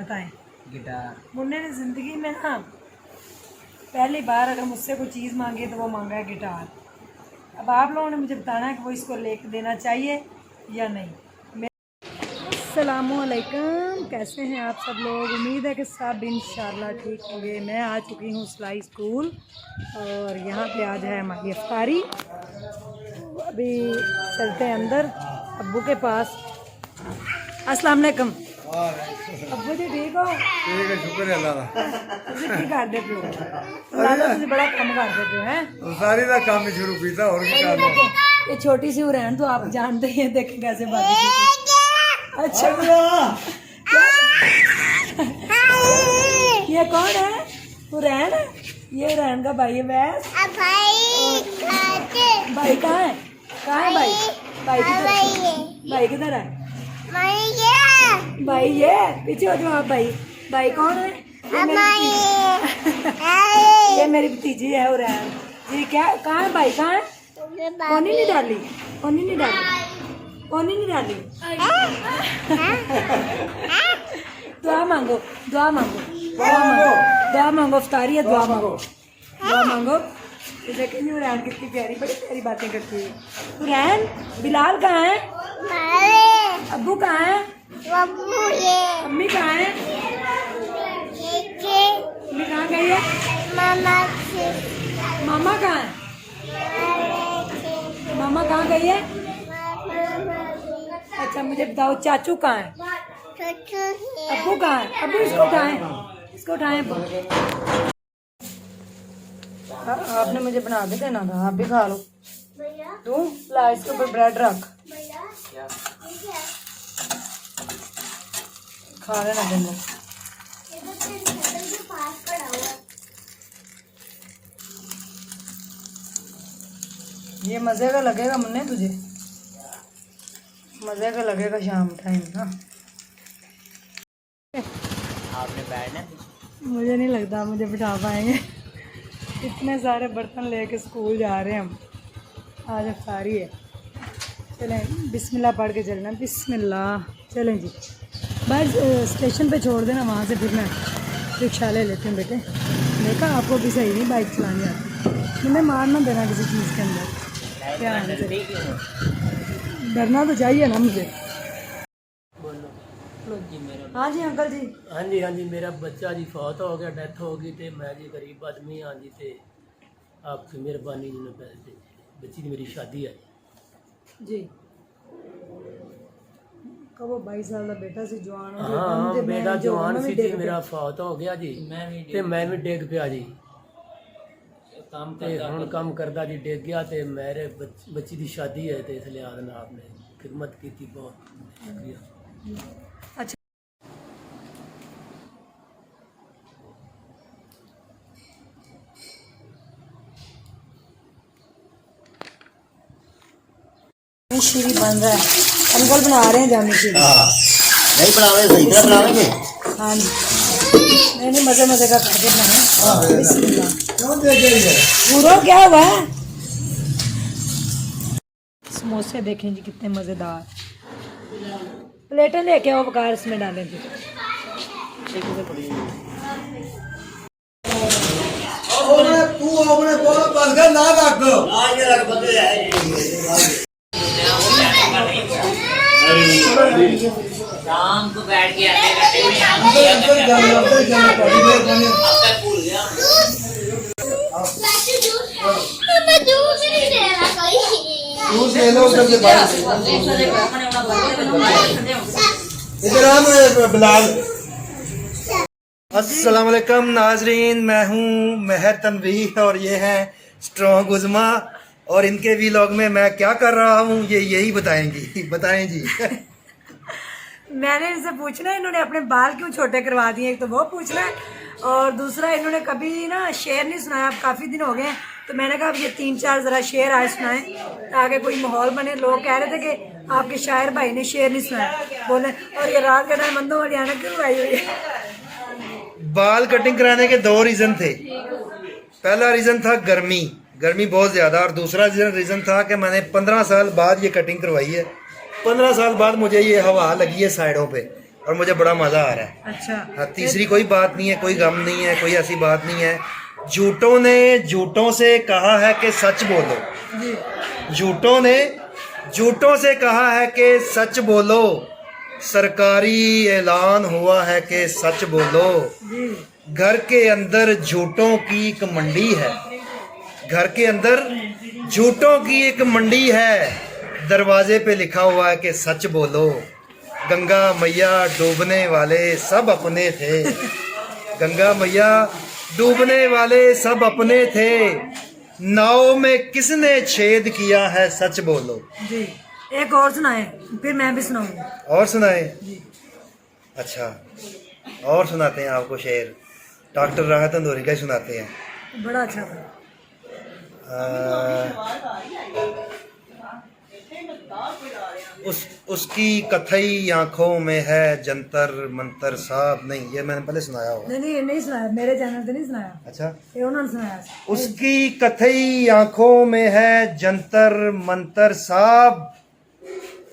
बताएं। गिटार। मुन्ने ने ज़िंदगी में ना पहली बार अगर मुझसे कोई चीज़ मांगी तो वो मांगा है गिटार। अब आप लोगों ने मुझे बताना है कि वो इसको लेके देना चाहिए या नहीं। अस्सलामुअलैकुम, कैसे हैं आप सब लोग? उम्मीद है कि सब इंशाल्लाह ठीक होंगे। मैं आ चुकी हूँ सिलाई स्कूल और यहाँ पे आज है हमारी इफ्तारी। अभी चलते हैं अंदर अब्बू के पास। अस्सलाम वालेकुम अब्बू जी, ठीक हो? ठीक है, शुक्र है अल्लाह दा। तुसी की करदे पियो? लाला तुसी बड़ा कम करदे पियो हैं। सारी का काम ही शुरू किया और क्या करना है। ये छोटी सी उरैन तो आप जानते ही हैं, देखें कैसे बातें। अच्छा, ये कौन है? उरैन? ये उरैन का भाई है वैस। भाई कहाँ है? कहाँ है भाई? भाई किधर है? भाई किधर है? भाई ये पीछे हो जाओ आप। भाई कौन है? ये मेरी भतीजी है उरैन जी। क्या कहाँ है भाई? कहाँ है? ओनी नहीं डाली, ओनी नहीं डाली, ओनी नहीं डाली। दुआ मांगो, दुआ मांगो, दुआ मांगो, दुआ मांगो। इफ्तारी है, दुआ मांगो, दुआ मांगो। ये देखिए उरैन कितनी प्यारी, बड़ी प्यारी बातें करती है। उरैन, बिलाल कहाँ है? अब्बू कहाँ है? अम्मी कहाँ है? अम्मी कहाँ गई है? मामा कहाँ है? मामा कहाँ गई है? अच्छा मुझे बताओ, चाचू कहाँ है? अब्बू कहाँ है? अब्बू इसको उठाएं, इसको उठाएं। आपने मुझे बना के देना था, आप भी खा लो। तू ला इसके ऊपर ब्रेड रख, खा लेना दिन में। ये मजे का लगेगा मुन्ने तुझे, मजे का लगेगा शाम टाइम ना। आपने बैठना? मुझे नहीं लगता मुझे बिठा पाएंगे। इतने सारे बर्तन लेके स्कूल जा रहे हैं हम, आज इफ्तारी है। चलें बिस्मिल्लाह पढ़ के चलना, बिस्मिल्लाह। चलें जी, बस स्टेशन पे छोड़ देना, वहाँ से फिर मैं रिक्शा ले लेते हैं। बेटे देखा, आपको भी सही नहीं बाइक चलानी आती। मुझे मारना देना किसी चीज़ के अंदर, क्या डरना तो चाहिए ना मुझे। हाँ जी अंकल जी। हाँ जी मेरा बच्चा जी फौत हो गया, डेथ हो गई। तो मैं जी गरीब आदमी हाँ जी, तो आपकी मेहरबानी जी ने पैसे दे। बच्ची की मेरी शादी है जी। कबो 22 साल का बेटा सी, जवान हो हाँ बेटा जवान सी जी, मेरा फौत हो गया जी। तो मैं भी डिग पिया जी, हम काम करदा जी डिग गया। तो मेरे बच्ची की शादी है, तो इस लिहाज में आपने खिदमत की थी, बहुत शुक्रिया। अच्छा शीरी बन रहा है, अंकल बना रहे हैं जामी शीरी। नहीं बनावे, सही तरह बनावेंगे। हाँ जी, नहीं मजे मजे का करके बनाए। पूरा क्या हुआ है? समोसे देखें जी कितने मजेदार। प्लेटें लेके आओ बकार, इसमें डालें जी। शाम को बैठ के आते अस्सलाम वालेकुम नाजरीन, मैं हूँ महर तनवीर और ये है स्ट्रॉन्ग उज़मा। और इनके व्लॉग में मैं क्या कर रहा हूँ ये यही बताएंगी। बताएं जी। मैंने इनसे पूछना है इन्होंने अपने बाल क्यों छोटे करवा दिए, एक तो वो पूछना है, और दूसरा इन्होंने कभी ना शेर नहीं सुनाया। अब काफ़ी दिन हो गए हैं, तो मैंने कहा अब ये 3-4 ज़रा शेर आए सुनाएं ताकि कोई माहौल बने। लोग कह रहे थे कि आपके शायर भाई ने शेर नहीं सुनाया, बोले और ये रात के टाइम बंदों वाली आना क्यों आई हुई है? बाल कटिंग कराने के 2 रीज़न थे। पहला रीज़न था गर्मी बहुत ज़्यादा, और दूसरा रीज़न था कि मैंने 15 साल बाद ये कटिंग करवाई है। 15 साल बाद मुझे ये हवा लगी है साइडों पे, और मुझे बड़ा मज़ा आ रहा है। अच्छा हाँ, तीसरी कोई बात नहीं है, कोई गम नहीं है, कोई ऐसी बात नहीं है। झूठों ने झूठों से कहा है कि सच बोलो। जी झूठों ने झूठों से कहा है कि सच बोलो। सरकारी ऐलान हुआ है कि सच बोलो। जी घर के अंदर झूठों की एक मंडी है। घर के अंदर झूठों की एक मंडी है। दरवाजे पे लिखा हुआ है कि सच बोलो। गंगा मैया डूबने वाले सब अपने थे। गंगा मैया डूबने वाले सब अपने थे। नाव में किसने छेद किया है सच बोलो। जी एक और सुनाए, फिर मैं भी सुनाऊंगी। और सुनाए? जी अच्छा, और सुनाते हैं आपको शेर। डॉक्टर राहत अंदौरी का ही सुनाते हैं। बड़ा अच्छा था। उसकी कथई आंखों में है जंतर मंतर साहब। नहीं, ये मैंने पहले सुनाया होगा। नहीं नहीं सुनाया, मेरे चैनल पे नहीं सुनाया, अच्छा, ये उन्होंने सुनाया। उसकी कथई आंखों में है जंतर मंतर साहब।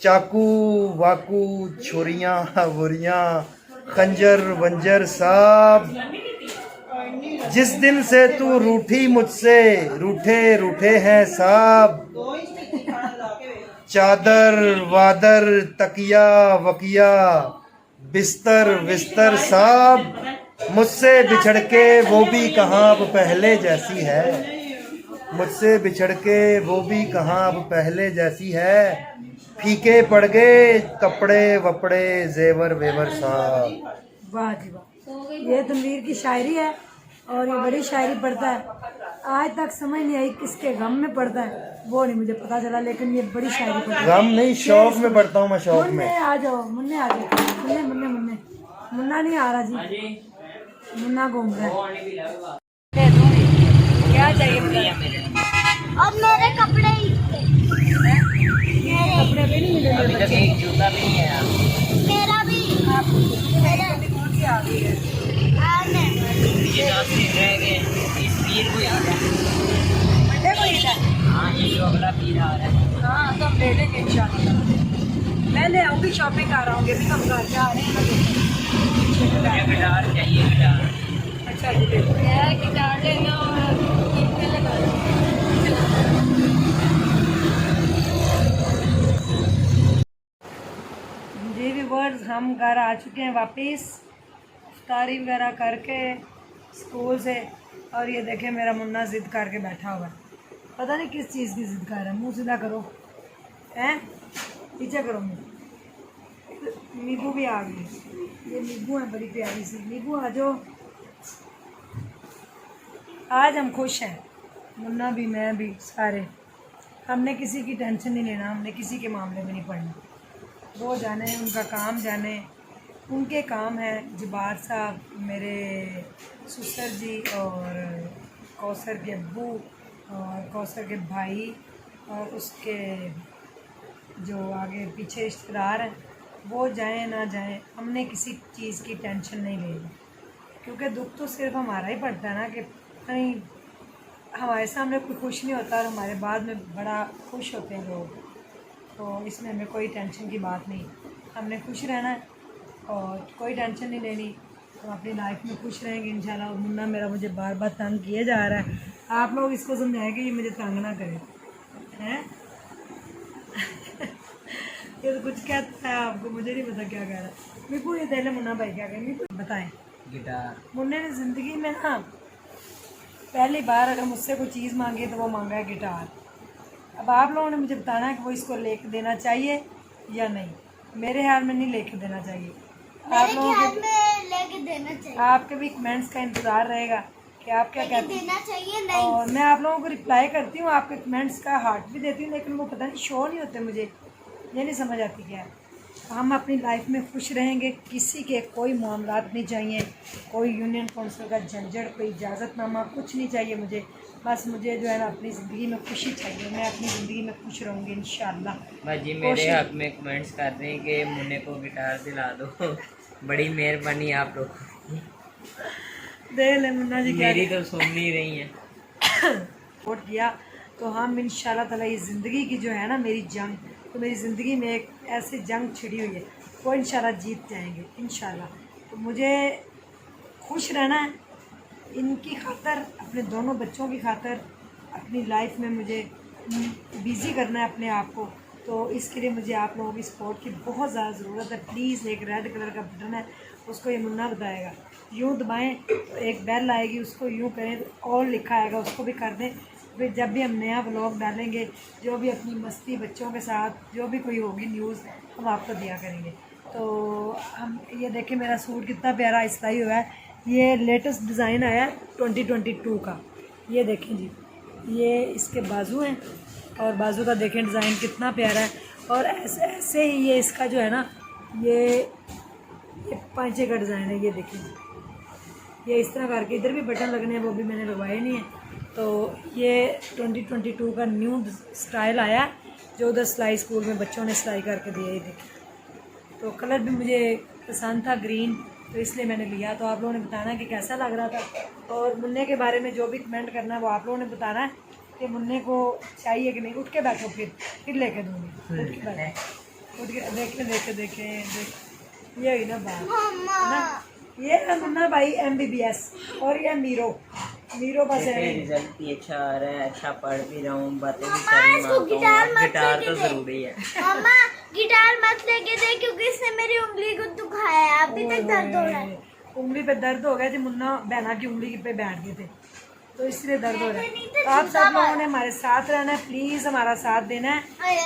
चाकू वाकू छुरियां वुरियां खंजर वंजर साहब। जिस दिन से तू रूठी मुझसे रूठे रूठे हैं साहब। चादर वादर तकिया वकिया बिस्तर विस्तर साहब। मुझसे बिछड़ के वो भी कहाँ अब पहले जैसी है। मुझसे बिछड़ के वो भी कहाँ अब पहले जैसी है। फीके पड़ गए कपड़े वपड़े जेवर वेवर साहब। वाह जी वाह, ये तनवीर की शायरी है और ये बड़ी शायरी पढ़ता है। आज तक समझ नहीं आई किसके गम में पढ़ता है, वो नहीं मुझे पता चला, लेकिन ये बड़ी शायरी पढ़ता है। गम नहीं, शौक में पढ़ता हूँ मैं, शौक मुन्ने में। आ जाओ, मुन्ने आ जाओ, मुन्ने मुन्ने मुन्ने। मुन्ना नहीं आ रहा जी, मुन्ना घूम रहा है। दे दूंगी, क्या चाहिए बताइए। और मेरे कपड़े ही कपड़े भी नहीं मिले मेरे बच्चे। एक जूता भी नहीं है। मेरा भी मेरा भी कौन सी आ गई है। ये 10 दिन रह गए, इस पीर को याद है। मंडे को ही था। हाँ, ये जो अगला पीर आ रहा है। हाँ तो हम ले लेंगे इंशाल्लाह। मैं ले आऊँगी, शॉपिंग कर आऊँगी, अभी हम घर जा रहे हैं। मुझे गिटार चाहिए, गिटार। अच्छा जी ले लो। गिटार लेना और जी व्यूअर्स, हम घर आ चुके हैं वापस इफ्तारी वगैरह करके स्कूल से। और ये देखें मेरा मुन्ना ज़िद करके बैठा हुआ है, पता नहीं किस चीज़ की ज़िद कर रहा है। मुंह सीधा करो, हैं पीछे करो मुँह। नींबू भी आ गई, ये नींबू है बड़ी प्यारी सी। नींबू आ जाओ। आज हम खुश हैं, मुन्ना भी मैं भी सारे। हमने किसी की टेंशन नहीं लेना, हमने किसी के मामले में नहीं पड़ना। वो जाने, उनका काम जाने, उनके काम है। जबार साहब, मेरे ससुर जी और कौसर के अब्बू और कौसर के भाई और उसके जो आगे पीछे रिश्तेदार हैं, वो जाएं ना जाएं, हमने किसी चीज़ की टेंशन नहीं लेनी। क्योंकि दुख तो सिर्फ हमारा ही पड़ता है ना, कि कहीं हमारे सामने कोई खुश नहीं होता और हमारे बाद में बड़ा खुश होते हैं लोग। तो इसमें हमें कोई टेंशन की बात नहीं, हमने खुश रहना है और कोई टेंशन नहीं लेनी। तो अपनी लाइफ में खुश रहेंगे इंशाल्लाह। और मुन्ना मेरा मुझे बार बार तंग किए जा रहा है, आप लोग इसको समझाएं कि ये मुझे तंग ना करे, हैं। ये तो कुछ कहता है आपको, मुझे नहीं पता क्या कह रहा है। मीकू ये पहले मुन्ना भाई क्या कहें, मीकू बताएं। गिटार। मुन्ने ने ज़िंदगी में ना पहली बार अगर मुझसे कोई चीज़ मांगी है तो वो मांगा है गिटार। अब आप लोगों ने मुझे बताना है कि वो इसको लेके देना चाहिए या नहीं। मेरे ख्याल में नहीं लेके देना चाहिए। आप लोगों के लेके देना चाहिए। आपके भी कमेंट्स का इंतज़ार रहेगा कि आप क्या कहते हैं। देना चाहिए नहीं। और मैं आप लोगों को रिप्लाई करती हूँ, आपके कमेंट्स का हार्ट भी देती हूँ, लेकिन वो पता नहीं शो नहीं होते मुझे, ये नहीं समझ आती क्या है। हम अपनी लाइफ में खुश रहेंगे, किसी के कोई मामलात नहीं चाहिए, कोई यूनियन काउंसिल का झंझट, कोई इजाज़तनामा, कुछ नहीं चाहिए मुझे। बस मुझे जो है ना अपनी ज़िंदगी में खुशी चाहिए। मैं अपनी ज़िंदगी में खुश रहूँगी इंशाल्लाह। भाजी मेरे हक में कमेंट्स कर रहे हैं कि मुन्ने को गिटार दिला दो। बड़ी मेहरबानी आप लोग। दे ले मुन्ना जी, क्या मेरी तो सुन नहीं रही है। सपोर्ट किया तो हम इंशाल्लाह ताला ये ज़िंदगी की जो है ना मेरी जंग, तो मेरी ज़िंदगी में एक ऐसी जंग छिड़ी हुई है। वो इंशाल्लाह जीत जाएंगे इंशाल्लाह। तो मुझे खुश रहना है इनकी खातर, अपने दोनों बच्चों की खातर, अपनी लाइफ में मुझे बिज़ी करना है अपने आप को। तो इसके लिए मुझे आप लोगों की सपोर्ट की बहुत ज़्यादा ज़रूरत है। प्लीज़ एक रेड कलर का बटन है, उसको ये मुन्ना बताएगा, यूँ दबाएं तो एक बेल आएगी, उसको यूँ करें तो ऑल लिखा आएगा, उसको भी कर दें। फिर जब भी हम नया व्लॉग डालेंगे, जो भी अपनी मस्ती बच्चों के साथ जो भी कोई होगी न्यूज़, हम आपको दिया करेंगे। तो हम ये देखें मेरा सूट कितना प्यारा सिलाई हुआ है। ये लेटेस्ट डिज़ाइन आया है 2022 का। ये देखें जी, ये इसके बाजू हैं और बाजू का देखें डिज़ाइन कितना प्यारा है। और ऐसे ऐसे ही ये इसका जो है ना, ये पांचे का डिज़ाइन है। ये देखें, ये इस तरह करके इधर भी बटन लगने हैं, वो भी मैंने लगवाए नहीं हैं। तो ये 2022 का न्यू स्टाइल आया है, जो उधर सिलाई स्कूल में बच्चों ने सिलाई करके दिया। ये देखें, तो कलर भी मुझे पसंद था ग्रीन, तो इसलिए मैंने लिया। तो आप लोगों ने बताना कि कैसा लग रहा था, और मुन्ने के बारे में जो भी कमेंट करना है वो आप लोगों ने बताना है कि मुन्ने को चाहिए कि नहीं। उठ के बैठो, फिर लेके दूँगी। उठ के बैठो, उठ के देखें ये हुई ना बात ना। ये है मुन्ना भाई MBBS, और ये मीरो बस है। रिजल्ट भी अच्छा आ रहा है, अच्छा पढ़ भी रहा हूँ, बातें भी सारी मानता हूँ। गिटार तो जरूरी है। मम्मा गिटार मत लेके दे, क्योंकि इसने मेरी उंगली को दुखाया है, अभी तक दर्द हो रहा है। उंगली पे दर्द हो गया जी, मुन्ना बहना की उंगली पे बैठ गए थे, तो इसलिए दर्द हो रहा है। तो आप सब लोगों ने हमारे साथ रहना है, प्लीज़ हमारा साथ देना है।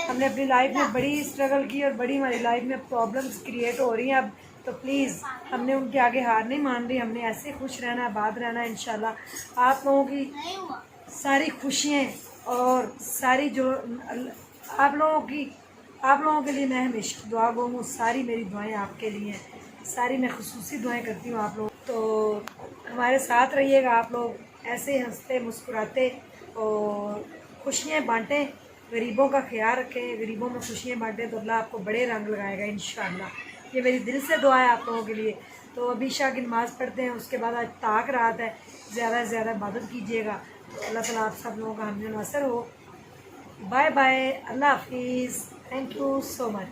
हमने अपनी लाइफ में बड़ी स्ट्रगल की और बड़ी हमारी लाइफ में प्रॉब्लम्स क्रिएट हो रही हैं अब, तो प्लीज़ हमने उनके आगे हार नहीं मान रही। हमने ऐसे खुश रहना है, आबाद रहना है इंशाल्लाह। आप लोगों की सारी खुशियाँ और सारी जो आप लोगों के लिए मैं हमेशा दुआ गो हूँ। सारी मेरी दुआएं आपके लिए हैं, सारी मैं खुसूसी दुआएं करती हूँ आप लोग। तो हमारे साथ रहिएगा आप लोग, ऐसे हंसते मुस्कुराते और खुशियाँ बांटें, गरीबों का ख्याल रखें, गरीबों में खुशियाँ बांटें तो अल्लाह आपको बड़े रंग लगाएगा इंशाल्लाह। ये मेरी दिल से दुआ है आप लोगों के लिए। तो अभी शाह की नमाज़ पढ़ते हैं, उसके बाद आज ताक रात है, ज़्यादा से ज़्यादा इबादत कीजिएगा। तो अल्लाह ताला आप सब लोगों का हमने नसर हो। बाय बाय, अल्लाह हाफिज़, थैंक यू सो मच।